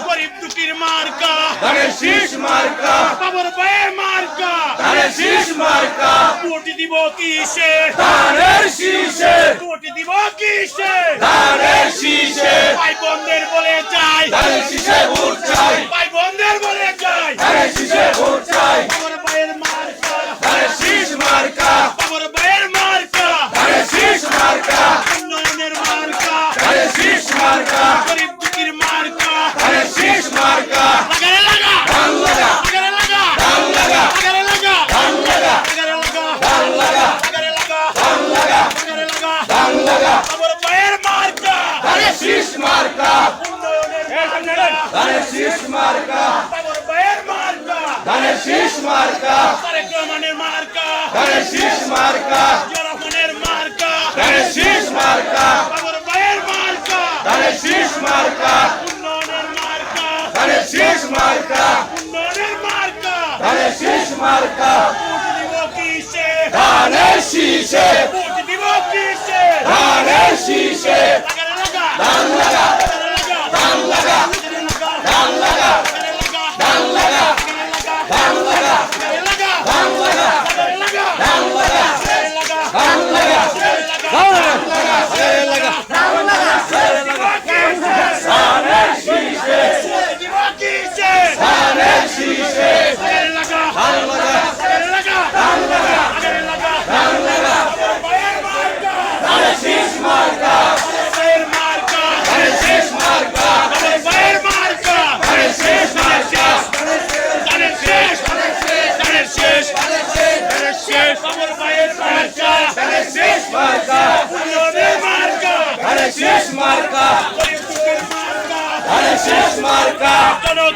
গরিব দুঃখীর মার্কা ধানের শীষ মার্কা বাবর ভাইয়ের মার্কা ধানের শীষ মার্কা ভোট দিব কিসে ধানের শীষে ভোট দিব কিসে ধানের শীষে ভাই বোনদের বলে যাই ধানের শীষে ভোট চাই ভাই বোনদের বলে যাই ধানের শীষে ভোট চাই বাবর ভাইয়ের মার্কা ধানের শীষ মার্কা বাবর ভাইয়ের মার্কা ধানের শীষ মার্কা উন্নয়নের মার্কা ধানের শীষ মার্কা গরিব দুঃখীর মার্কা ধানের শীষ মার্কা লাগারে লাগা ধান লাগা লাগারে লাগা ধান লাগা লাগারে লাগা ধান লাগা লাগারে লাগা ধান লাগা লাগারে লাগা ধান লাগা লাগারে লাগা ধান লাগা বাবর ভাইয়ের মার্কা ধানের শীষ মার্কা উন্নয়নের মার্কা ধানের শীষ মার্কা বাবর ভাইয়ের মার্কা ধানের শীষ মার্কা তারেক রহমানের মার্কা ধানের শীষ মার্কা জিয়া রহমানের মার্কা ধানের শীষ মার্কা বাবর ভাইয়ের মার্কা ধানের শীষ মার্কা উন্নয়নের মার্কা ধানের শীষ মার্কা উন্নয়নের মার্কা ধানের শীষ মার্কা ভোট দিব কিসে ধানের শীষে ভোট দিব কিসে ধানের শীষে লাগারে লাগা ধান লাগা লাগারে লাগা ধান লাগা লাগারে লাগা ধান লাগা লাগারে লাগা ধান লাগা লাগারে লাগা ধান লাগা লাগারে লাগা ধান লাগা লাগারে লাগা ধান লাগা লাগারে লাগা ধান লাগা লাগারে লাগা ধান লাগা ধানের শীষে ভোট দিব কিসে ধানের শীষে লাগারে লাগা ধান লাগা লাগারে লাগা ধান লাগা লাগারে লাগা ধান লাগা ভাইয়ের মার্কা ধানের শীষ মার্কা ভাইয়ের মার্কা ধানের শীষ মার্কা ভাইয়ের মার্কা ধানের শীষ মার্কা ধানের শেষ ধানের শেষ ধানের শেষ বাবর ভাইয়ের মার্কা ধানের শীষ মার্কা উন্নয়নের মার্কা ধানের শীষ মার্কা গরিব দুঃখের মার্কা ধানের শীষ মার্কা জনগণ